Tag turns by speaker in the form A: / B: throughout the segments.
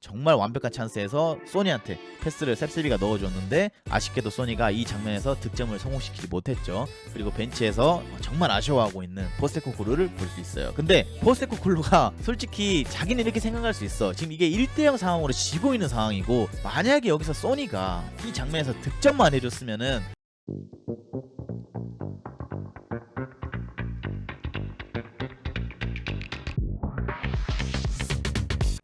A: 정말 완벽한 찬스에서 소니한테 패스를 셉스비가 넣어줬는데 아쉽게도 소니가 이 장면에서 득점을 성공시키지 못했죠. 그리고 벤치에서 정말 아쉬워하고 있는 포스테코글루를 볼 수 있어요. 근데 포스테코글루가 솔직히 자기는 이렇게 생각할 수 있어. 지금 이게 1대0 상황으로 지고 있는 상황이고, 만약에 여기서 소니가 이 장면에서 득점만 해줬으면은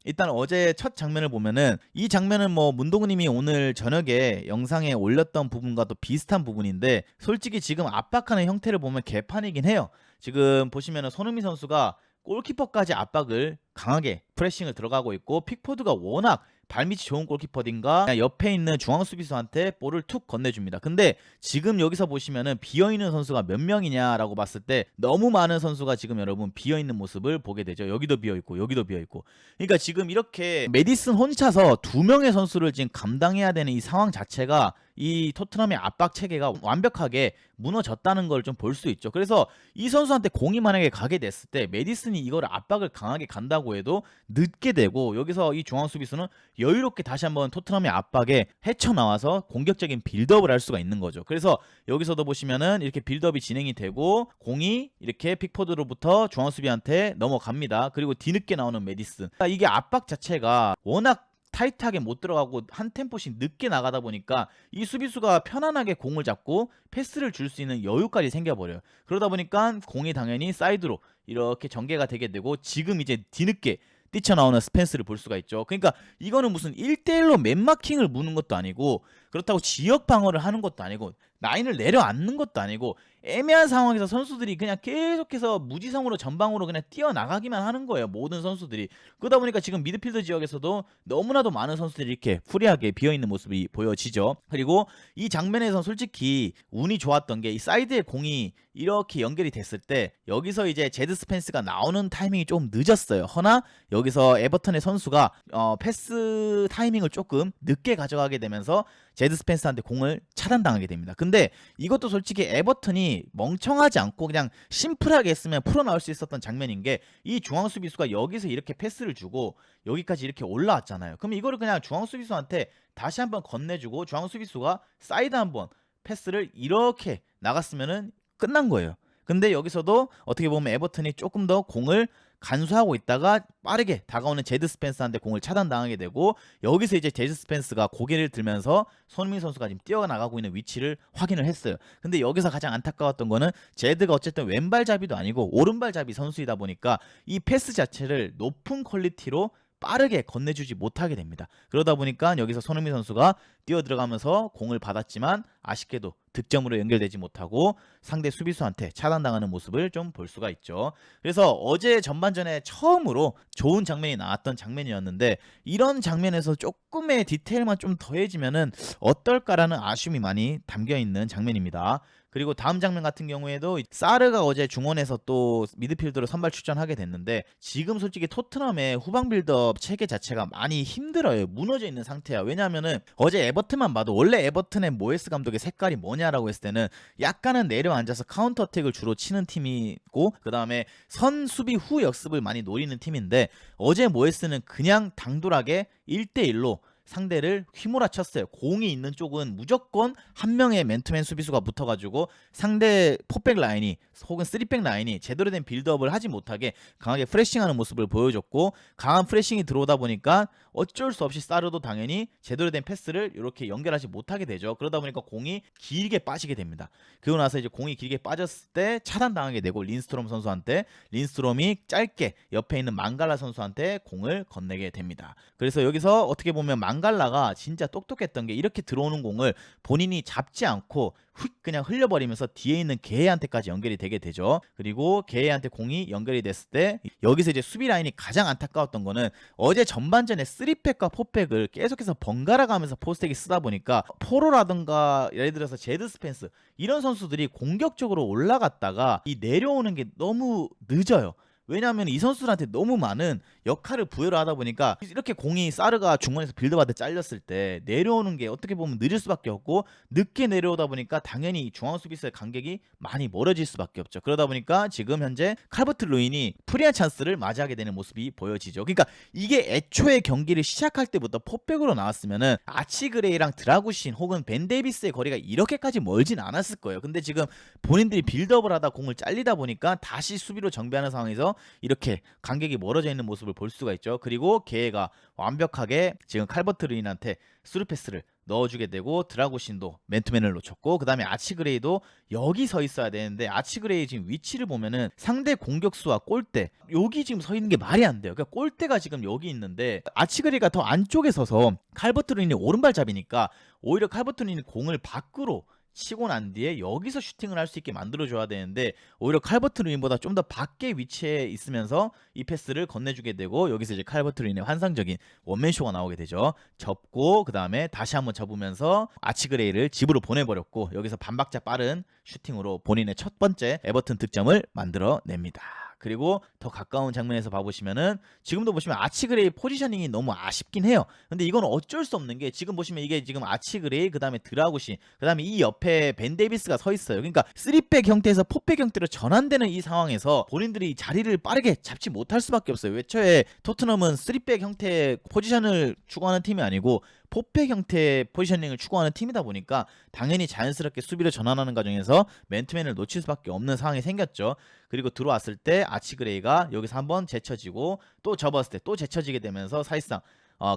A: 일단 어제 첫 장면을 보면은, 이 장면은 뭐 문동우님이 오늘 저녁에 영상에 올렸던 부분과 또 비슷한 부분인데, 솔직히 지금 압박하는 형태를 보면 개판이긴 해요. 지금 보시면은 손흥민 선수가 골키퍼까지 압박을 강하게 프레싱을 들어가고 있고, 픽포드가 워낙 발밑이 좋은 골키퍼인가 옆에 있는 중앙 수비수한테 볼을 툭 건네줍니다. 근데 지금 여기서 보시면은 비어있는 선수가 몇 명이냐라고 봤을 때 너무 많은 선수가 지금 여러분 비어있는 모습을 보게 되죠. 여기도 비어있고 여기도 비어있고. 그러니까 지금 이렇게 메디슨 혼자서 두 명의 선수를 지금 감당해야 되는 이 상황 자체가, 이 토트넘의 압박 체계가 완벽하게 무너졌다는 걸 좀 볼 수 있죠. 그래서 이 선수한테 공이 만약에 가게 됐을 때 메디슨이 이걸 압박을 강하게 간다고 해도 늦게 되고, 여기서 이 중앙 수비수는 여유롭게 다시 한번 토트넘의 압박에 헤쳐나와서 공격적인 빌드업을 할 수가 있는 거죠. 그래서 여기서도 보시면은 이렇게 빌드업이 진행이 되고 공이 이렇게 픽포드로부터 중앙 수비한테 넘어갑니다. 그리고 뒤늦게 나오는 메디슨. 이게 압박 자체가 워낙 타이트하게 못 들어가고 한 템포씩 늦게 나가다 보니까 이 수비수가 편안하게 공을 잡고 패스를 줄 수 있는 여유까지 생겨버려요. 그러다 보니까 공이 당연히 사이드로 이렇게 전개가 되게 되고, 지금 이제 뒤늦게 뛰쳐나오는 스펜스를 볼 수가 있죠. 그러니까 이거는 무슨 1대1로 맨마킹을 무는 것도 아니고, 그렇다고 지역 방어를 하는 것도 아니고, 라인을 내려앉는 것도 아니고, 애매한 상황에서 선수들이 그냥 계속해서 무지성으로 전방으로 그냥 뛰어나가기만 하는 거예요, 모든 선수들이. 그러다 보니까 지금 미드필드 지역에서도 너무나도 많은 선수들이 이렇게 프리하게 비어있는 모습이 보여지죠. 그리고 이 장면에서 솔직히 운이 좋았던 게, 이 사이드에 공이 이렇게 연결이 됐을 때 여기서 이제 제드 스펜스가 나오는 타이밍이 좀 늦었어요. 허나 여기서 에버턴의 선수가 패스 타이밍을 조금 늦게 가져가게 되면서 제드 스펜스한테 공을 차단당하게 됩니다. 근데 이것도 솔직히 에버턴이 멍청하지 않고 그냥 심플하게 했으면 풀어나올 수 있었던 장면인 게, 이 중앙 수비수가 여기서 이렇게 패스를 주고 여기까지 이렇게 올라왔잖아요. 그럼 이거를 그냥 중앙 수비수한테 다시 한번 건네주고 중앙 수비수가 사이드 한번 패스를 이렇게 나갔으면은 끝난 거예요. 근데 여기서도 어떻게 보면 에버턴이 조금 더 공을 간수하고 있다가 빠르게 다가오는 제드 스펜스한테 공을 차단당하게 되고, 여기서 이제 제드 스펜스가 고개를 들면서 손흥민 선수가 지금 뛰어나가고 있는 위치를 확인을 했어요. 근데 여기서 가장 안타까웠던 거는, 제드가 어쨌든 왼발잡이도 아니고 오른발잡이 선수이다 보니까 이 패스 자체를 높은 퀄리티로 빠르게 건네주지 못하게 됩니다. 그러다 보니까 여기서 손흥민 선수가 뛰어들어가면서 공을 받았지만 아쉽게도 득점으로 연결되지 못하고 상대 수비수한테 차단당하는 모습을 좀 볼 수가 있죠. 그래서 어제 전반전에 처음으로 좋은 장면이 나왔던 장면이었는데, 이런 장면에서 조금의 디테일만 좀 더해지면은 어떨까라는 아쉬움이 많이 담겨있는 장면입니다. 그리고 다음 장면 같은 경우에도 사르가 어제 중원에서 또 미드필더로 선발 출전하게 됐는데, 지금 솔직히 토트넘의 후방 빌드업 체계 자체가 많이 힘들어요. 무너져 있는 상태야. 왜냐하면은 어제 에버튼만 봐도, 원래 에버튼의 모에스 감독의 색깔이 뭐냐라고 했을 때는 약간은 내려앉아서 카운터 어택을 주로 치는 팀이고, 그 다음에 선 수비 후 역습을 많이 노리는 팀인데, 어제 모에스는 그냥 당돌하게 1대1로 상대를 휘몰아쳤어요. 공이 있는 쪽은 무조건 한 명의 맨투맨 수비수가 붙어가지고 상대 포백 라인이 혹은 3백 라인이 제대로 된 빌드업을 하지 못하게 강하게 프레싱하는 모습을 보여줬고, 강한 프레싱이 들어오다 보니까 어쩔 수 없이 사르도 당연히 제대로 된 패스를 이렇게 연결하지 못하게 되죠. 그러다 보니까 공이 길게 빠지게 됩니다. 그러고 나서 이제 공이 길게 빠졌을 때 차단당하게 되고, 린스트롬 선수한테, 린스트롬이 짧게 옆에 있는 망갈라 선수한테 공을 건네게 됩니다. 그래서 여기서 어떻게 보면 망갈라가 진짜 똑똑했던 게, 이렇게 들어오는 공을 본인이 잡지 않고 휙 그냥 흘려버리면서 뒤에 있는 게헤한테까지 연결이 되게 되죠. 그리고 게헤한테 공이 연결이 됐을 때 여기서 이제 수비 라인이 가장 안타까웠던 거는, 어제 전반전에 3팩과 4팩을 계속해서 번갈아 가면서 포스텍이 쓰다 보니까 포로라든가 예를 들어서 제드 스펜스 이런 선수들이 공격적으로 올라갔다가 이 내려오는 게 너무 늦어요. 왜냐하면 이 선수들한테 너무 많은 역할을 부여를 하다 보니까 이렇게 공이 사르가 중원에서 빌드받아 잘렸을 때 내려오는 게 어떻게 보면 느릴 수밖에 없고, 늦게 내려오다 보니까 당연히 중앙 수비수의 간격이 많이 멀어질 수밖에 없죠. 그러다 보니까 지금 현재 칼버트 루인이 프리한 찬스를 맞이하게 되는 모습이 보여지죠. 그러니까 이게 애초에 경기를 시작할 때부터 포백으로 나왔으면은 아치 그레이랑 드라구신 혹은 벤 데이비스의 거리가 이렇게까지 멀진 않았을 거예요. 근데 지금 본인들이 빌드업을 하다 공을 잘리다 보니까 다시 수비로 정비하는 상황에서 이렇게 간격이 멀어져 있는 모습을 볼 수가 있죠. 그리고 게헤가 완벽하게 지금 칼버트 루인한테 스루 패스를 넣어주게 되고, 드라구신도 맨투맨을 놓쳤고, 그 다음에 아치그레이도 여기 서 있어야 되는데 아치그레이 지금 위치를 보면은 상대 공격수와 골대 여기 지금 서 있는 게 말이 안 돼요. 그러니까 골대가 지금 여기 있는데 아치그레이가 더 안쪽에 서서 칼버트 루인이 오른발잡이니까 오히려 칼버트 루인이 공을 밖으로 치고 난 뒤에 여기서 슈팅을 할 수 있게 만들어줘야 되는데, 오히려 칼버트 루인보다 좀 더 밖에 위치해 있으면서 이 패스를 건네주게 되고, 여기서 이제 칼버트 루인의 환상적인 원맨쇼가 나오게 되죠. 접고 그 다음에 다시 한번 접으면서 아치그레이를 집으로 보내버렸고, 여기서 반박자 빠른 슈팅으로 본인의 첫 번째 에버튼 득점을 만들어냅니다. 그리고 더 가까운 장면에서 봐보시면은 지금도 보시면 아치그레이 포지셔닝이 너무 아쉽긴 해요. 근데 이건 어쩔 수 없는 게, 지금 보시면 이게 지금 아치그레이, 그 다음에 드라구시, 그 다음에 이 옆에 벤 데이비스가 서 있어요. 그러니까 3백 형태에서 4백 형태로 전환되는 이 상황에서 본인들이 자리를 빠르게 잡지 못할 수밖에 없어요. 애초에 토트넘은 3백 형태의 포지션을 추구하는 팀이 아니고 4백 형태의 포지셔닝을 추구하는 팀이다 보니까 당연히 자연스럽게 수비로 전환하는 과정에서 맨투맨을 놓칠 수밖에 없는 상황이 생겼죠. 그리고 들어왔을 때 아치그레이가 여기서 한번 제쳐지고 또 접었을 때 또 제쳐지게 되면서 사실상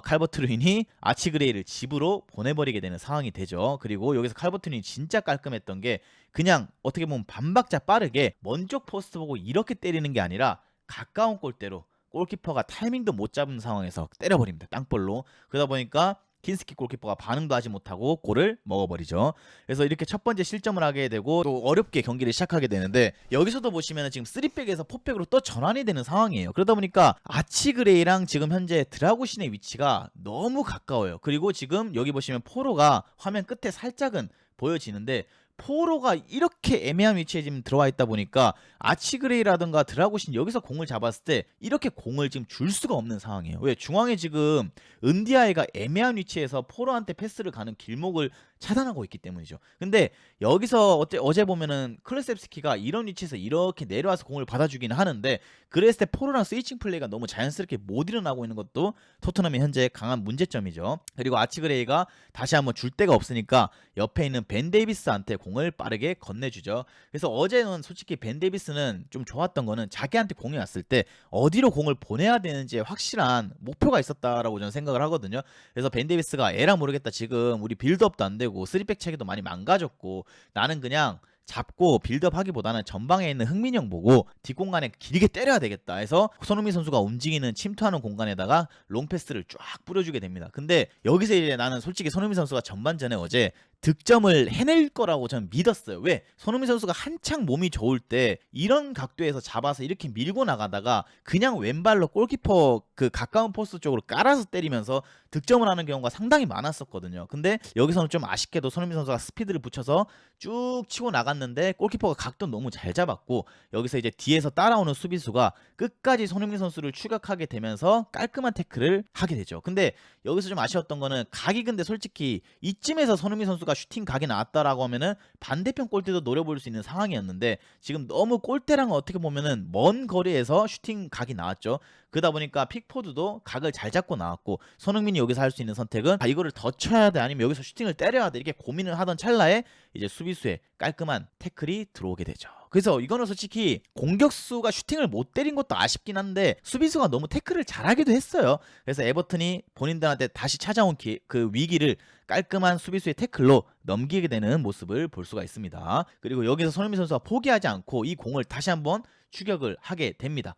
A: 칼버트 루인이 아치그레이를 집으로 보내버리게 되는 상황이 되죠. 그리고 여기서 칼버트 루인이 진짜 깔끔했던 게, 그냥 어떻게 보면 반박자 빠르게 먼쪽 포스트 보고 이렇게 때리는 게 아니라 가까운 골대로 골키퍼가 타이밍도 못 잡은 상황에서 때려버립니다. 땅볼로. 그러다 보니까 킨스키 골키퍼가 반응도 하지 못하고 골을 먹어버리죠. 그래서 이렇게 첫 번째 실점을 하게 되고 또 어렵게 경기를 시작하게 되는데, 여기서도 보시면 지금 3백에서 4백으로 또 전환이 되는 상황이에요. 그러다 보니까 아치그레이랑 지금 현재 드라구신의 위치가 너무 가까워요. 그리고 지금 여기 보시면 포로가 화면 끝에 살짝은 보여지는데, 포로가 이렇게 애매한 위치에 지금 들어와 있다 보니까 아치그레이라든가 드라구신 여기서 공을 잡았을 때 이렇게 공을 지금 줄 수가 없는 상황이에요. 왜? 중앙에 지금 은디아이가 애매한 위치에서 포로한테 패스를 가는 길목을 차단하고 있기 때문이죠. 근데 여기서 어제 보면은 클레셉스키가 이런 위치에서 이렇게 내려와서 공을 받아주기는 하는데, 그랬을 때 포로랑 스위칭 플레이가 너무 자연스럽게 못 일어나고 있는 것도 토트넘의 현재 강한 문제점이죠. 그리고 아치그레이가 다시 한번 줄 데가 없으니까 옆에 있는 벤 데이비스한테 공을 빠르게 건네주죠. 그래서 어제는 솔직히 벤 데이비스는 좀 좋았던 거는, 자기한테 공이 왔을 때 어디로 공을 보내야 되는지에 확실한 목표가 있었다라고 저는 생각을 하거든요. 그래서 벤 데이비스가 에라 모르겠다, 지금 우리 빌드업도 안 되고 3백 체계도 많이 망가졌고 나는 그냥 잡고 빌드업 하기보다는 전방에 있는 흥민이 형 보고 뒷공간에 길게 때려야 되겠다 해서 손흥민 선수가 움직이는 침투하는 공간에다가 롱패스를 쫙 뿌려주게 됩니다. 근데 여기서 이제 나는 솔직히 손흥민 선수가 전반전에 어제 득점을 해낼 거라고 저는 믿었어요. 왜? 손흥민 선수가 한창 몸이 좋을 때 이런 각도에서 잡아서 이렇게 밀고 나가다가 그냥 왼발로 골키퍼 그 가까운 포스트 쪽으로 깔아서 때리면서 득점을 하는 경우가 상당히 많았었거든요. 근데 여기서는 좀 아쉽게도 손흥민 선수가 스피드를 붙여서 쭉 치고 나갔는데 골키퍼가 각도 너무 잘 잡았고, 여기서 이제 뒤에서 따라오는 수비수가 끝까지 손흥민 선수를 추격하게 되면서 깔끔한 태클을 하게 되죠. 근데 여기서 좀 아쉬웠던 거는, 각이 근데 솔직히 이쯤에서 손흥민 선수가 슈팅 각이 나왔다라고 하면은 반대편 골대도 노려볼 수 있는 상황이었는데, 지금 너무 골대랑 어떻게 보면은 먼 거리에서 슈팅 각이 나왔죠. 그러다 보니까 픽포드도 각을 잘 잡고 나왔고, 손흥민이 여기서 할 수 있는 선택은 이거를 더 쳐야 돼 아니면 여기서 슈팅을 때려야 돼 이렇게 고민을 하던 찰나에 이제 수비수의 깔끔한 태클이 들어오게 되죠. 그래서 이거는 솔직히 공격수가 슈팅을 못 때린 것도 아쉽긴 한데 수비수가 너무 태클을 잘하기도 했어요. 그래서 에버튼이 본인들한테 다시 찾아온 그 위기를 깔끔한 수비수의 태클로 넘기게 되는 모습을 볼 수가 있습니다. 그리고 여기서 손흥민 선수가 포기하지 않고 이 공을 다시 한번 추격을 하게 됩니다.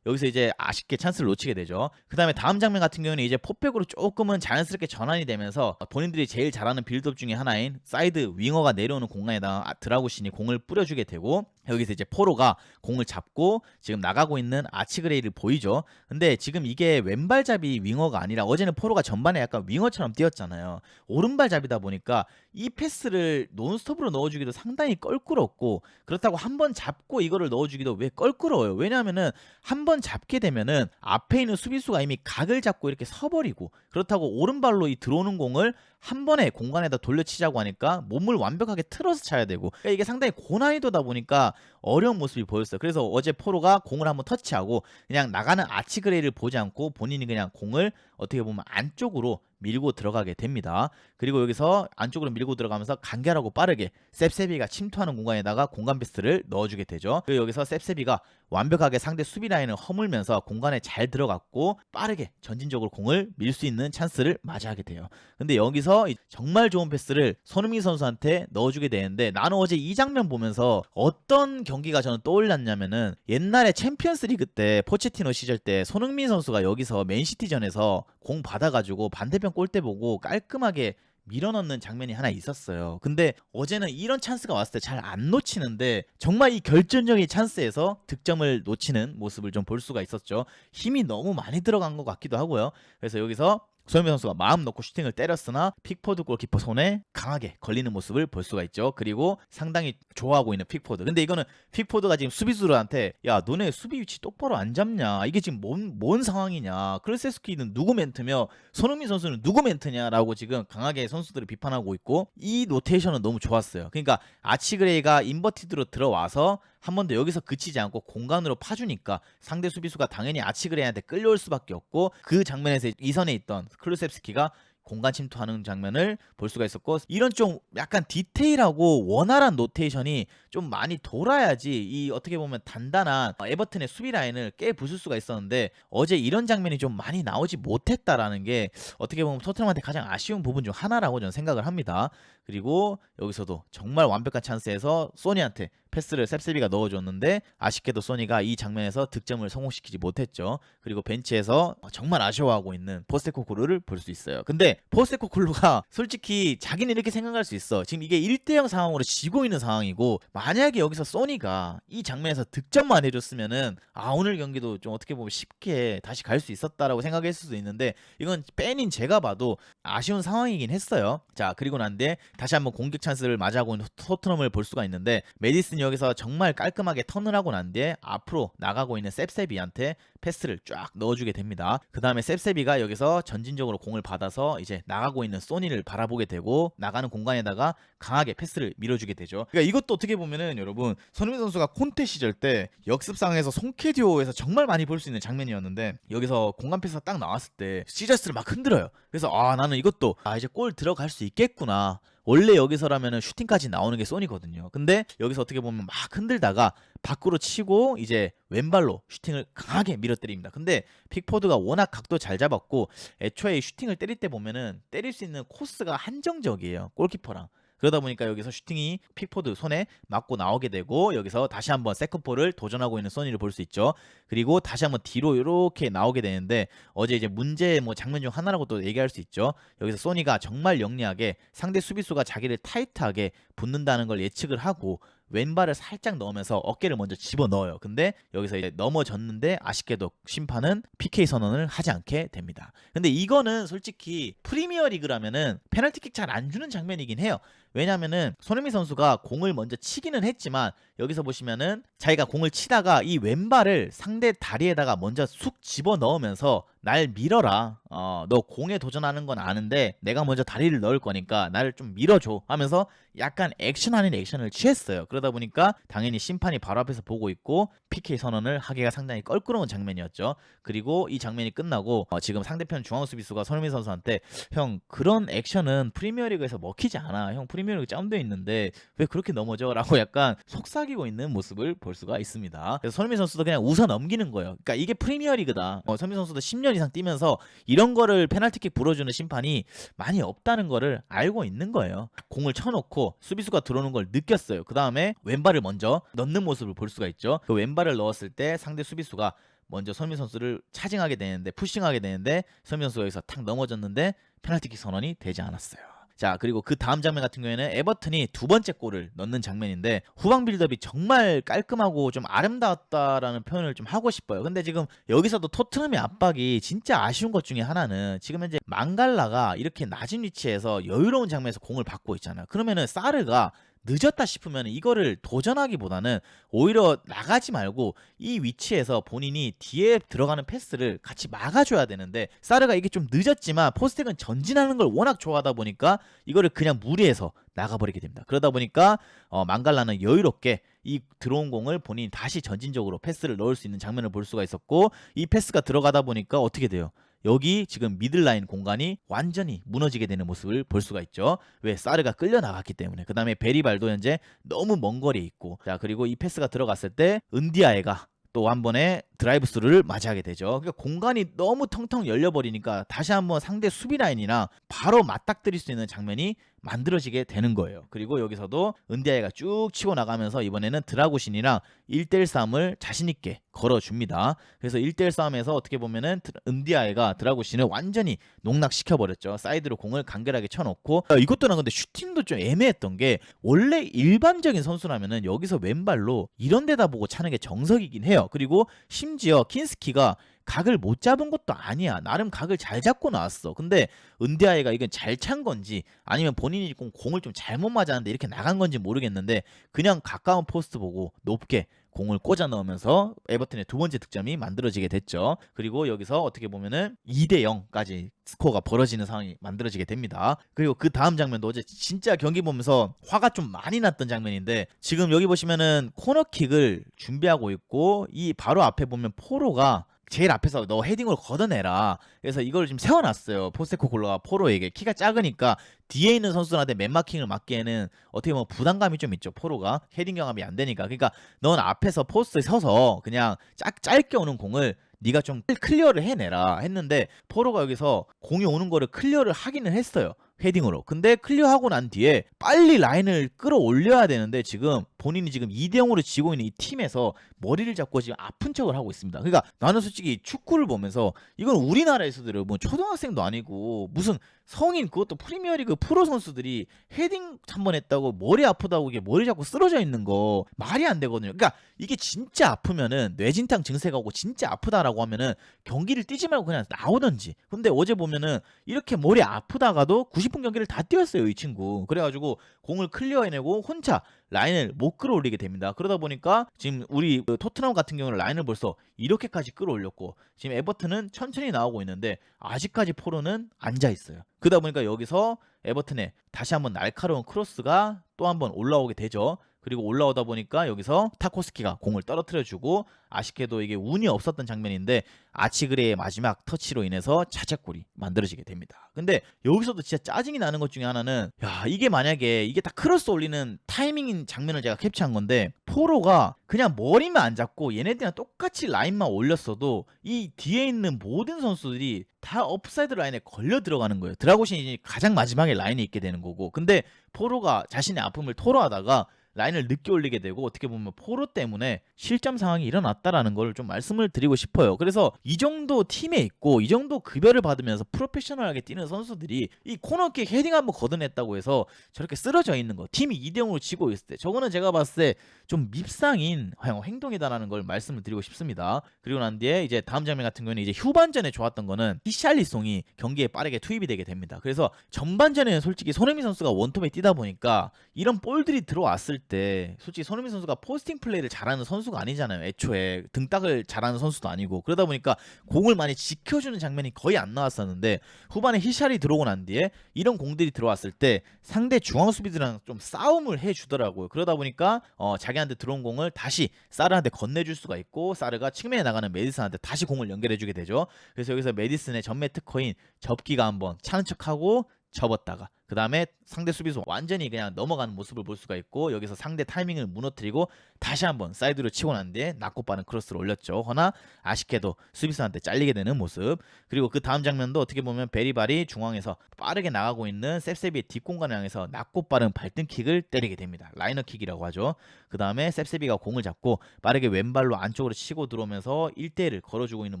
A: 여기서 이제 아쉽게 찬스를 놓치게 되죠. 그 다음에 다음 장면 같은 경우는 이제 포백으로 조금은 자연스럽게 전환이 되면서 본인들이 제일 잘하는 빌드업 중에 하나인 사이드 윙어가 내려오는 공간에다 드라구신이 공을 뿌려주게 되고, 여기서 이제 포로가 공을 잡고 지금 나가고 있는 아치그레이를 보이죠. 근데 지금 이게 왼발잡이 윙어가 아니라, 어제는 포로가 전반에 약간 윙어처럼 뛰었잖아요. 오른발잡이다 보니까 이 패스를 논스톱으로 넣어주기도 상당히 껄끄럽고, 그렇다고 한 번 잡고 이거를 넣어주기도 왜 껄끄러워요. 왜냐하면은 한 번 잡게 되면은 앞에 있는 수비수가 이미 각을 잡고 이렇게 서버리고, 그렇다고 오른발로 이 들어오는 공을 한 번에 공간에다 돌려치자고 하니까 몸을 완벽하게 틀어서 차야 되고, 그러니까 이게 상당히 고난이도다 보니까 어려운 모습이 보였어요. 그래서 어제 포로가 공을 한번 터치하고 그냥 나가는 아치그레이를 보지 않고 본인이 그냥 공을 어떻게 보면 안쪽으로 밀고 들어가게 됩니다. 그리고 여기서 안쪽으로 밀고 들어가면서 간결하고 빠르게 셉세비가 침투하는 공간에다가 공간 패스를 넣어주게 되죠. 그리고 여기서 셉세비가 완벽하게 상대 수비 라인을 허물면서 공간에 잘 들어갔고 빠르게 전진적으로 공을 밀 수 있는 찬스를 맞이하게 돼요. 근데 여기서 정말 좋은 패스를 손흥민 선수한테 넣어주게 되는데, 나는 어제 이 장면 보면서 어떤 경기가 저는 떠올랐냐면은, 옛날에 챔피언스 리그 때 포체티노 시절 때 손흥민 선수가 여기서 맨시티전에서 공 받아가지고 반대편 골대 보고 깔끔하게 밀어넣는 장면이 하나 있었어요. 근데 어제는 이런 찬스가 왔을 때 잘 안 놓치는데, 정말 이 결정적인 찬스에서 득점을 놓치는 모습을 좀 볼 수가 있었죠. 힘이 너무 많이 들어간 것 같기도 하고요. 그래서 여기서 손흥민 선수가 마음 놓고 슈팅을 때렸으나 픽포드 골키퍼 손에 강하게 걸리는 모습을 볼 수가 있죠. 그리고 상당히 좋아하고 있는 픽포드. 근데 이거는 픽포드가 지금 수비수들한테 야 너네 수비 위치 똑바로 안 잡냐, 이게 지금 뭔 상황이냐, 클세스키는 누구 멘트며 손흥민 선수는 누구 멘트냐라고 지금 강하게 선수들을 비판하고 있고, 이 로테이션은 너무 좋았어요. 그러니까 아치그레이가 인버티드로 들어와서 한 번 더 여기서 그치지 않고 공간으로 파주니까 상대 수비수가 당연히 아치그레이한테 끌려올 수밖에 없고, 그 장면에서 이선에 있던 클루셉스키가 공간 침투하는 장면을 볼 수가 있었고, 이런 좀 약간 디테일하고 원활한 로테이션이 좀 많이 돌아야지 이 어떻게 보면 단단한 에버튼의 수비 라인을 깨 부술 수가 있었는데, 어제 이런 장면이 좀 많이 나오지 못했다라는 게 어떻게 보면 토트넘한테 가장 아쉬운 부분 중 하나라고 저는 생각을 합니다. 그리고 여기서도 정말 완벽한 찬스에서 소니한테 패스를 셉세비가 넣어줬는데, 아쉽게도 소니가 이 장면에서 득점을 성공시키지 못했죠. 그리고 벤치에서 정말 아쉬워하고 있는 포스테코글루를 볼 수 있어요. 근데 포스테코글루가 솔직히 자기는 이렇게 생각할 수 있어. 지금 이게 1대0 상황으로 지고 있는 상황이고, 만약에 여기서 소니가 이 장면에서 득점만 해줬으면은 오늘 경기도 좀 어떻게 보면 쉽게 다시 갈 수 있었다라고 생각했을 수도 있는데, 이건 팬인 제가 봐도 아쉬운 상황이긴 했어요. 자, 그리고 난 뒤에 다시 한번 공격 찬스를 맞이하고 있는 토트넘을 볼 수가 있는데, 메디슨이 여기서 정말 깔끔하게 턴을 하고 난 뒤에 앞으로 나가고 있는 셉세비한테 패스를 쫙 넣어주게 됩니다. 그 다음에 셉세비가 여기서 전진적으로 공을 받아서 이제 나가고 있는 소니를 바라보게 되고, 나가는 공간에다가 강하게 패스를 밀어주게 되죠. 그러니까 이것도 어떻게 보면은 여러분, 손흥민 선수가 콘테 시절 때 역습상에서 송케디오에서 정말 많이 볼 수 있는 장면이었는데, 여기서 공간 패스가 딱 나왔을 때 시저스를 막 흔들어요. 그래서 나는 이것도 이제 골 들어갈 수 있겠구나. 원래 여기서라면은 슈팅까지 나오는 게 소니거든요. 근데 여기서 어떻게 보면 막 흔들다가 밖으로 치고 이제 왼발로 슈팅을 강하게 밀어때립니다. 근데 픽포드가 워낙 각도 잘 잡았고, 애초에 슈팅을 때릴 때 보면은 때릴 수 있는 코스가 한정적이에요, 골키퍼랑. 그러다 보니까 여기서 슈팅이 픽포드 손에 맞고 나오게 되고, 여기서 다시 한번 세컨볼을 도전하고 있는 소니를 볼 수 있죠. 그리고 다시 한번 뒤로 이렇게 나오게 되는데, 어제 이제 문제의 장면 중 하나라고 또 얘기할 수 있죠. 여기서 소니가 정말 영리하게 상대 수비수가 자기를 타이트하게 붙는다는 걸 예측을 하고 왼발을 살짝 넣으면서 어깨를 먼저 집어넣어요. 근데 여기서 이제 넘어졌는데, 아쉽게도 심판은 PK 선언을 하지 않게 됩니다. 근데 이거는 솔직히 프리미어 리그라면은 페널티킥 잘 안 주는 장면이긴 해요. 왜냐면은 손흥민 선수가 공을 먼저 치기는 했지만, 여기서 보시면은 자기가 공을 치다가 이 왼발을 상대 다리에다가 먼저 쑥 집어 넣으면서 날 밀어라. 너 공에 도전하는 건 아는데 내가 먼저 다리를 넣을 거니까 나를 좀 밀어줘 하면서 약간 액션 아닌 액션을 취했어요. 그러다 보니까 당연히 심판이 바로 앞에서 보고 있고 PK 선언을 하기가 상당히 껄끄러운 장면이었죠. 그리고 이 장면이 끝나고 지금 상대편 중앙 수비수가 손흥민 선수한테 형 그런 액션은 프리미어리그에서 먹히지 않아. 형 프리미어리그 짬돼 있는데 왜 그렇게 넘어져? 라고 약간 속삭이고 있는 모습을 볼 수가 있습니다. 그래서 손흥민 선수도 그냥 웃어 넘기는 거예요. 그러니까 이게 프리미어리그다. 손흥민 선수도 10년 이상 뛰면서 이런 거를 페널티킥 불어주는 심판이 많이 없다는 거를 알고 있는 거예요. 공을 쳐놓고 수비수가 들어오는 걸 느꼈어요. 그 다음에 왼발을 먼저 넣는 모습을 볼 수가 있죠. 그 왼발을 넣었을 때 상대 수비수가 먼저 손흥민 선수를 차징하게 되는데 푸싱하게 되는데 손흥민 선수가 여기서 탁 넘어졌는데 페널티킥 선언이 되지 않았어요. 자, 그리고 그 다음 장면 같은 경우에는 에버튼이 두 번째 골을 넣는 장면인데 후방 빌드업이 정말 깔끔하고 좀 아름다웠다라는 표현을 좀 하고 싶어요. 근데 지금 여기서도 토트넘의 압박이 진짜 아쉬운 것 중에 하나는 지금 현재 망갈라가 이렇게 낮은 위치에서 여유로운 장면에서 공을 받고 있잖아요. 그러면은 사르가 늦었다 싶으면 이거를 도전하기보다는 오히려 나가지 말고 이 위치에서 본인이 뒤에 들어가는 패스를 같이 막아줘야 되는데 사르가 이게 좀 늦었지만 포스텍은 전진하는 걸 워낙 좋아하다 보니까 이거를 그냥 무리해서 나가버리게 됩니다. 그러다 보니까 망갈라는 여유롭게 이 들어온 공을 본인이 다시 전진적으로 패스를 넣을 수 있는 장면을 볼 수가 있었고 이 패스가 들어가다 보니까 어떻게 돼요? 여기 지금 미들라인 공간이 완전히 무너지게 되는 모습을 볼 수가 있죠. 왜? 사르가 끌려 나갔기 때문에. 그 다음에 베리발도 현재 너무 먼 거리에 있고, 자, 그리고 이 패스가 들어갔을 때 은디아에가 또 한 번에 드라이브 스루를 맞이하게 되죠. 그러니까 공간이 너무 텅텅 열려버리니까 다시 한번 상대 수비 라인이랑 바로 맞닥뜨릴 수 있는 장면이 만들어지게 되는 거예요. 그리고 여기서도 은디아이가 쭉 치고 나가면서 이번에는 드라구신이랑 1대1 싸움을 자신있게 걸어줍니다. 그래서 1대1 싸움에서 어떻게 보면은 은디아이가 드라구신을 완전히 농락시켜버렸죠. 사이드로 공을 간결하게 쳐놓고, 이것도 나 근데 슈팅도 좀 애매했던 게 원래 일반적인 선수라면은 여기서 왼발로 이런 데다 보고 차는 게 정석이긴 해요. 그리고 심지어 킨스키가 각을 못 잡은 것도 아니야. 나름 각을 잘 잡고 나왔어. 근데 은디아이가 이건 잘 찬 건지 아니면 본인이 공을 좀 잘못 맞았는데 이렇게 나간 건지 모르겠는데 그냥 가까운 포스트 보고 높게 공을 꽂아 넣으면서 에버튼의 두 번째 득점이 만들어지게 됐죠. 그리고 여기서 어떻게 보면은 2대 0까지 스코어가 벌어지는 상황이 만들어지게 됩니다. 그리고 그 다음 장면도 어제 진짜 경기 보면서 화가 좀 많이 났던 장면인데 지금 여기 보시면은 코너킥을 준비하고 있고 이 바로 앞에 보면 포로가 제일 앞에서 너 헤딩으로 걷어내라. 그래서 이걸 지금 세워놨어요. 포스테코글로가 포로에게 키가 작으니까 뒤에 있는 선수한테 맨마킹을 맡기에는 어떻게 보면 부담감이 좀 있죠. 포로가 헤딩 경험이 안 되니까. 그러니까 넌 앞에서 포스트에 서서 그냥 짧게 오는 공을 네가 좀 클리어를 해내라 했는데 포로가 여기서 공이 오는 거를 클리어를 하기는 했어요. 헤딩으로. 근데 클리어하고 난 뒤에 빨리 라인을 끌어올려야 되는데 지금 본인이 지금 2대 0으로 지고 있는 이 팀에서 머리를 잡고 지금 아픈 척을 하고 있습니다. 그러니까 나는 솔직히 축구를 보면서 이건 우리나라에서도 여러분 초등학생도 아니고 무슨 성인 그것도 프리미어리그 프로 선수들이 헤딩 한 번 했다고 머리 아프다고 이게 머리 잡고 쓰러져 있는 거 말이 안 되거든요. 그러니까 이게 진짜 아프면은 뇌진탕 증세가 오고 진짜 아프다라고 하면은 경기를 뛰지 말고 그냥 나오던지. 근데 어제 보면은 이렇게 머리 아프다가도 90분 경기를 다 뛰었어요, 이 친구. 그래가지고 공을 클리어해내고 혼자 라인을 못 끌어올리게 됩니다. 그러다 보니까 지금 우리 토트넘 같은 경우는 라인을 벌써 이렇게까지 끌어올렸고 지금 에버튼은 천천히 나오고 있는데 아직까지 포로는 앉아 있어요. 그러다 보니까 여기서 에버튼의 다시 한번 날카로운 크로스가 또 한번 올라오게 되죠. 그리고 올라오다 보니까 여기서 타코스키가 공을 떨어뜨려주고 아쉽게도 이게 운이 없었던 장면인데 아치그레의 마지막 터치로 인해서 자책골이 만들어지게 됩니다. 근데 여기서도 진짜 짜증이 나는 것 중에 하나는 야 이게 만약에 이게 다 크로스 올리는 타이밍인 장면을 제가 캡처한 건데 포로가 그냥 머리만 안 잡고 얘네들이랑 똑같이 라인만 올렸어도 이 뒤에 있는 모든 선수들이 다 업사이드 라인에 걸려 들어가는 거예요. 드라고신이 가장 마지막에 라인에 있게 되는 거고 근데 포로가 자신의 아픔을 토로하다가 라인을 늦게 올리게 되고 어떻게 보면 포로 때문에 실점 상황이 일어났다라는 걸 좀 말씀을 드리고 싶어요. 그래서 이 정도 팀에 있고 이 정도 급여를 받으면서 프로페셔널하게 뛰는 선수들이 이 코너킥 헤딩 한번 걷어냈다고 해서 저렇게 쓰러져 있는 거 팀이 2대 0으로 지고 있을 때 저거는 제가 봤을 때 좀 밉상인 행동이다라는 걸 말씀을 드리고 싶습니다. 그리고 난 뒤에 이제 다음 장면 같은 경우는 이제 후반전에 좋았던 거는 히샬리송이 경기에 빠르게 투입이 되게 됩니다. 그래서 전반전에는 솔직히 손흥민 선수가 원톱에 뛰다 보니까 이런 볼들이 들어왔을 때 솔직히 손흥민 선수가 포스팅 플레이를 잘하는 선수가 아니잖아요. 애초에 등딱을 잘하는 선수도 아니고 그러다 보니까 공을 많이 지켜주는 장면이 거의 안 나왔었는데 후반에 히샬이 들어오고 난 뒤에 이런 공들이 들어왔을 때 상대 중앙 수비들이랑 좀 싸움을 해주더라고요. 그러다 보니까 자기한테 들어온 공을 다시 사르한테 건네줄 수가 있고 사르가 측면에 나가는 메디슨한테 다시 공을 연결해주게 되죠. 그래서 여기서 메디슨의 전매 특허인 접기가 한번 차는 척하고 접었다가 그 다음에 상대 수비수 완전히 그냥 넘어가는 모습을 볼 수가 있고, 여기서 상대 타이밍을 무너뜨리고 다시 한번 사이드로 치고 난 뒤에 낮고 빠른 크로스를 올렸죠. 허나 아쉽게도 수비수한테 잘리게 되는 모습. 그리고 그 다음 장면도 어떻게 보면 베리발이 중앙에서 빠르게 나가고 있는 셉셉이의 뒷공간을 향해서 낮고 빠른 발등킥을 때리게 됩니다. 라이너킥이라고 하죠. 그 다음에 셉셉이가 공을 잡고 빠르게 왼발로 안쪽으로 치고 들어오면서 1대1을 걸어주고 있는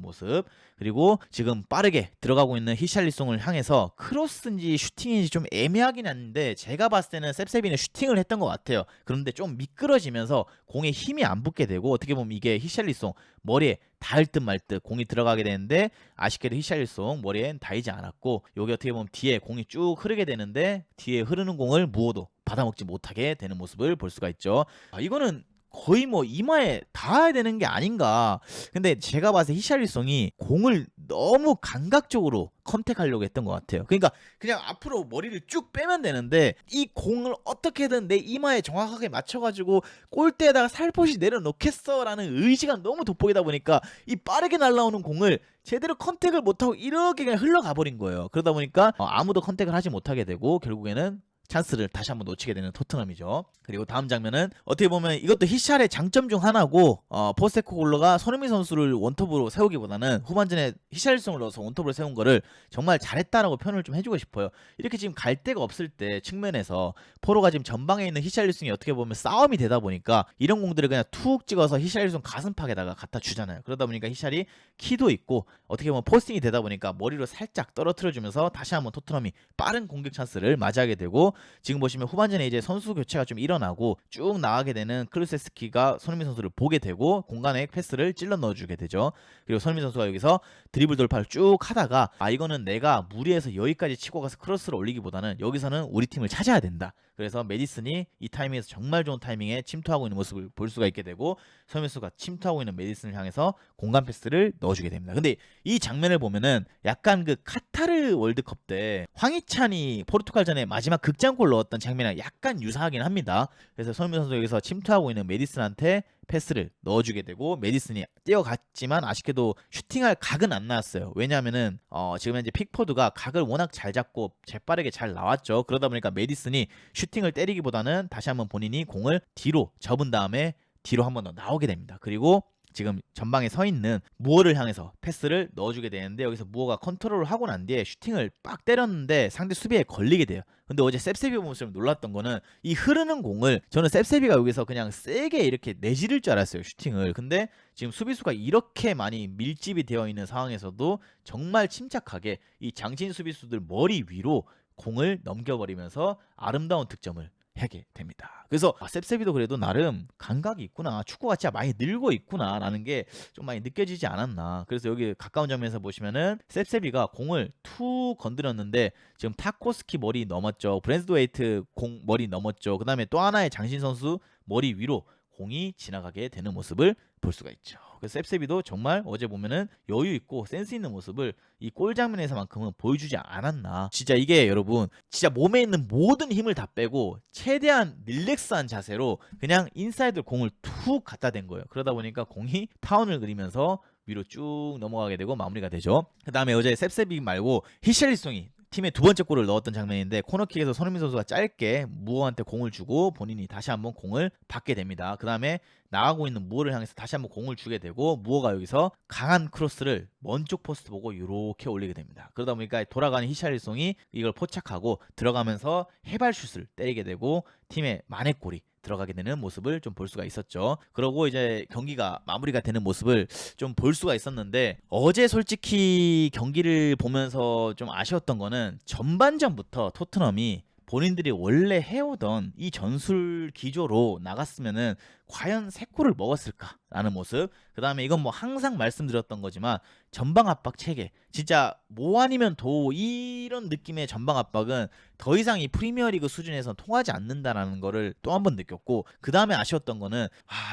A: 모습. 그리고 지금 빠르게 들어가고 있는 히샬리송을 향해서 크로스인지 슈팅인지 좀 애매하긴 한데, 제가 봤을 때는 셉셉이는 슈팅을 했던 것 같아요. 그런데 좀 미끄러지면서 공에 힘이 안 붙게 되고, 어떻게 보면 이게 히샬리송 머리에 닿을 듯 말 듯 공이 들어가게 되는데, 아쉽게도 히샬리송 머리엔 닿이지 않았고, 여기 어떻게 보면 뒤에 공이 쭉 흐르게 되는데 뒤에 흐르는 공을 무어도 받아먹지 못하게 되는 모습을 볼 수가 있죠. 이거는 거의 뭐 이마에 닿아야 되는 게 아닌가. 근데 제가 봤을 때 히샬리송이 공을 너무 감각적으로 컨택하려고 했던 것 같아요. 그러니까 그냥 앞으로 머리를 쭉 빼면 되는데, 이 공을 어떻게든 내 이마에 정확하게 맞춰가지고 골대에다가 살포시 내려놓겠어 라는 의지가 너무 돋보이다 보니까 이 빠르게 날아오는 공을 제대로 컨택을 못하고 이렇게 그냥 흘러가 버린 거예요. 그러다 보니까 아무도 컨택을 하지 못하게 되고 결국에는 찬스를 다시 한번 놓치게 되는 토트넘이죠. 그리고 다음 장면은 어떻게 보면 이것도 히샬의 장점 중 하나고, 포스테코글로가 손흥민 선수를 원톱으로 세우기보다는 후반전에 히샬리송을 넣어서 원톱으로 세운 거를 정말 잘했다라고 표현을 좀 해주고 싶어요. 이렇게 지금 갈 데가 없을 때 측면에서 포로가 지금 전방에 있는 히샬리송이 어떻게 보면 싸움이 되다 보니까 이런 공들을 그냥 툭 찍어서 히샬리송 가슴팍에다가 갖다 주잖아요. 그러다 보니까 히샬이 키도 있고 어떻게 보면 포스팅이 되다 보니까 머리로 살짝 떨어뜨려주면서 다시 한번 토트넘이 빠른 공격 찬스를 맞이하게 되고, 지금 보시면 후반전에 이제 선수 교체가 좀 일어나고 쭉 나가게 되는 클루세스키가 손흥민 선수를 보게 되고 공간에 패스를 찔러 넣어주게 되죠. 그리고 손흥민 선수가 여기서 드리블 돌파를 쭉 하다가, 이거는 내가 무리해서 여기까지 치고 가서 크로스를 올리기보다는 여기서는 우리 팀을 찾아야 된다. 그래서 메디슨이 이 타이밍에서 정말 좋은 타이밍에 침투하고 있는 모습을 볼 수가 있게 되고, 손흥민 선수가 침투하고 있는 메디슨을 향해서 공간 패스를 넣어주게 됩니다. 근데 이 장면을 보면은 약간 그 카타르 월드컵 때 황희찬이 포르투갈전에 마지막 극장골 넣었던 장면이랑 약간 유사하긴 합니다. 그래서 손흥민 선수 여기서 침투하고 있는 메디슨한테 패스를 넣어주게 되고, 메디슨이 뛰어갔지만 아쉽게도 슈팅할 각은 안 나왔어요. 왜냐하면은 지금 현재 픽포드가 각을 워낙 잘 잡고 재빠르게 잘 나왔죠. 그러다 보니까 메디슨이 슈팅을 때리기보다는 다시 한번 본인이 공을 뒤로 접은 다음에 뒤로 한번 더 나오게 됩니다. 그리고 지금 전방에 서 있는 무어를 향해서 패스를 넣어주게 되는데, 여기서 무어가 컨트롤을 하고 난 뒤에 슈팅을 빡 때렸는데 상대 수비에 걸리게 돼요. 근데 어제 셉셉이 보면서 좀 놀랐던 거는, 이 흐르는 공을 저는 셉셉이가 여기서 그냥 세게 이렇게 내지를 줄 알았어요, 슈팅을. 근데 지금 수비수가 이렇게 많이 밀집이 되어 있는 상황에서도 정말 침착하게 이 장신 수비수들 머리 위로 공을 넘겨버리면서 아름다운 득점을 하게 됩니다. 그래서 셉셉이도 그래도 나름 감각이 있구나, 축구가 진짜 많이 늘고 있구나 라는 게 좀 많이 느껴지지 않았나. 그래서 여기 가까운 장면에서 보시면은 셉셉이가 공을 툭 건드렸는데 지금 타코스키 머리 넘었죠, 브랜스도웨이트 공 머리 넘었죠, 그 다음에 또 하나의 장신 선수 머리 위로 공이 지나가게 되는 모습을 볼 수가 있죠. 그래서 셉셉이도 정말 어제 보면은 여유 있고 센스 있는 모습을 이 골 장면에서만큼은 보여주지 않았나. 진짜 이게 여러분, 진짜 몸에 있는 모든 힘을 다 빼고 최대한 릴렉스한 자세로 그냥 인사이드 공을 툭 갖다 댄 거예요. 그러다 보니까 공이 타운을 그리면서 위로 쭉 넘어가게 되고 마무리가 되죠. 그 다음에 어제 셉셉이 말고 히샬리송이 팀의 두 번째 골을 넣었던 장면인데, 코너킥에서 손흥민 선수가 짧게 무어한테 공을 주고 본인이 다시 한번 공을 받게 됩니다. 그 다음에 나가고 있는 무어를 향해서 다시 한번 공을 주게 되고, 무어가 여기서 강한 크로스를 먼 쪽 포스트 보고 이렇게 올리게 됩니다. 그러다 보니까 돌아가는 히샬리송이 이걸 포착하고 들어가면서 해발슛을 때리게 되고 팀의 만회골이 들어가게 되는 모습을 좀 볼 수가 있었죠. 그러고 이제 경기가 마무리가 되는 모습을 좀 볼 수가 있었는데, 어제 솔직히 경기를 보면서 좀 아쉬웠던 거는 전반전부터 토트넘이 본인들이 원래 해오던 이 전술 기조로 나갔으면은 과연 3골을 먹었을까라는 모습. 그 다음에 이건 뭐 항상 말씀드렸던 거지만 전방 압박 체계, 진짜 뭐 아니면 도 이런 느낌의 전방 압박은 더 이상 이 프리미어리그 수준에서 통하지 않는다라는 거를 또 한 번 느꼈고, 그 다음에 아쉬웠던 거는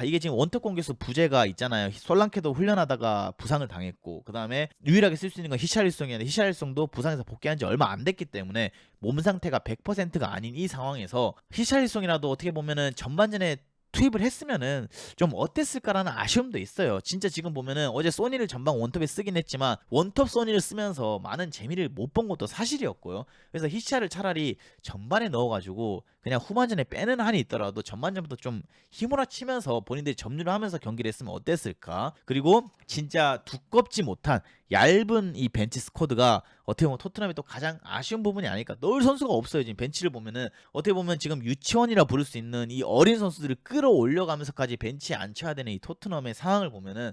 A: 이게 지금 원톱 공격수 부재가 있잖아요. 솔랑케도 훈련하다가 부상을 당했고, 그 다음에 유일하게 쓸 수 있는 건 히샬리송이었는데 히샬리송도 부상에서 복귀한 지 얼마 안 됐기 때문에 몸 상태가 100%가 아닌 이 상황에서 히샬리송이라도 어떻게 보면은 전반전에 투입을 했으면은 좀 어땠을까라는 아쉬움도 있어요. 진짜 지금 보면은 어제 소니를 전방 원톱에 쓰긴 했지만 원톱 소니를 쓰면서 많은 재미를 못 본 것도 사실이었고요. 그래서 히샤를 차라리 전반에 넣어가지고 그냥 후반전에 빼는 한이 있더라도 전반전부터 좀 휘몰아치면서 본인들이 점유를 하면서 경기를 했으면 어땠을까. 그리고 진짜 두껍지 못한 얇은 이 벤치 스쿼드가 어떻게 보면 토트넘이 또 가장 아쉬운 부분이 아닐까. 넣을 선수가 없어요. 지금 벤치를 보면은 어떻게 보면 지금 유치원이라 부를 수 있는 이 어린 선수들을 끌어올려가면서까지 벤치에 앉혀야 되는 이 토트넘의 상황을 보면은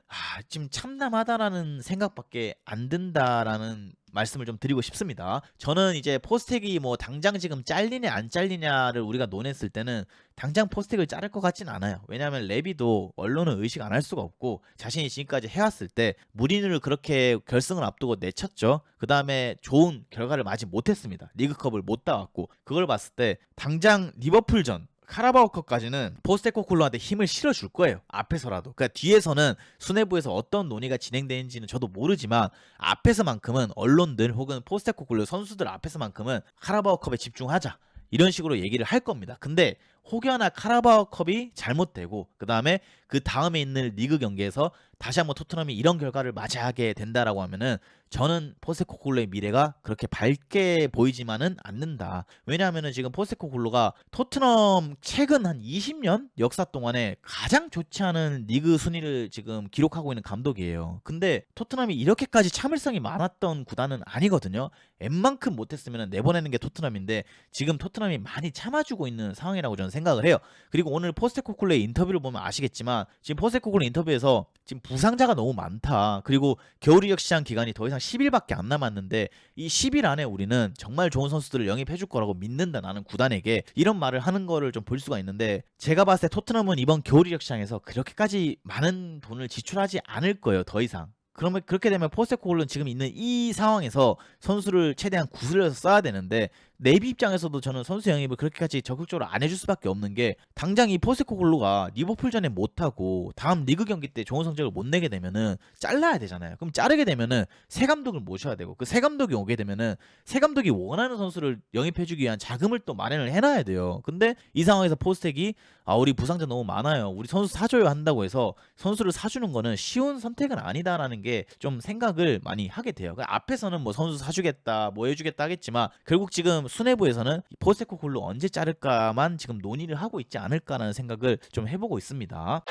A: 지금 참담하다라는 생각밖에 안 든다라는 말씀을 좀 드리고 싶습니다. 저는 이제 포스텍이 뭐 당장 지금 잘리냐 안 잘리냐를 우리가 논했을 때는 당장 포스텍을 자를 것 같진 않아요. 왜냐하면 레비도 언론은 의식 안 할 수가 없고 자신이 지금까지 해왔을 때 무리뉴를 그렇게 결승을 앞두고 내쳤죠. 그 다음에 좋은 결과를 맞이 못했습니다. 리그컵을 못 따왔고 그걸 봤을 때 당장 리버풀전 카라바오컵까지는 포스테코글로한테 힘을 실어줄 거예요. 앞에서라도. 그러니까 뒤에서는 수뇌부에서 어떤 논의가 진행되는지는 저도 모르지만 앞에서만큼은 언론들 혹은 포스테코글로 선수들 앞에서만큼은 카라바오컵에 집중하자. 이런 식으로 얘기를 할 겁니다. 근데 혹여나 카라바오컵이 잘못되고 그 다음에 있는 리그 경기에서 다시 한번 토트넘이 이런 결과를 맞이하게 된다라고 하면은 저는 포스테코글로의 미래가 그렇게 밝게 보이지만은 않는다. 왜냐하면은 지금 포스테코글로가 토트넘 최근 한 20년 역사 동안에 가장 좋지 않은 리그 순위를 지금 기록하고 있는 감독이에요. 근데 토트넘이 이렇게까지 참을성이 많았던 구단은 아니거든요. 웬만큼 못했으면 내보내는 게 토트넘인데 지금 토트넘이 많이 참아주고 있는 상황이라고 저는 생각을 해요. 그리고 오늘 포스테코글로의 인터뷰를 보면 아시겠지만 지금 포스테코글로 인터뷰에서 지금 부상자가 너무 많다. 그리고 겨울이적 시장 기간이 더 이상 10일밖에 안 남았는데 이 10일 안에 우리는 정말 좋은 선수들을 영입해 줄 거라고 믿는다. 나는 구단에게 이런 말을 하는 거를 좀 볼 수가 있는데 제가 봤을 때 토트넘은 이번 겨울이적 시장에서 그렇게까지 많은 돈을 지출하지 않을 거예요. 더 이상. 그러면 그렇게 되면 포스테코글로는 지금 있는 이 상황에서 선수를 최대한 구슬려서 써야 되는데 내비 입장에서도 저는 선수 영입을 그렇게까지 적극적으로 안 해줄 수밖에 없는 게 당장 이 포스테코글로가 리버풀전에 못하고 다음 리그 경기 때 좋은 성적을 못 내게 되면은 잘라야 되잖아요. 그럼 자르게 되면은 새 감독을 모셔야 되고 그 새 감독이 오게 되면은 새 감독이 원하는 선수를 영입해주기 위한 자금을 또 마련을 해놔야 돼요. 근데 이 상황에서 포스텍이 우리 부상자 너무 많아요. 우리 선수 사줘야 한다고 해서 선수를 사주는 거는 쉬운 선택은 아니다라는 게 좀 생각을 많이 하게 돼요. 그러니까 앞에서는 뭐 선수 사주겠다, 뭐 해주겠다 하겠지만 결국 지금 수뇌부에서는 포스테코글로 언제 자를까만 지금 논의를 하고 있지 않을까라는 생각을 좀 해보고 있습니다.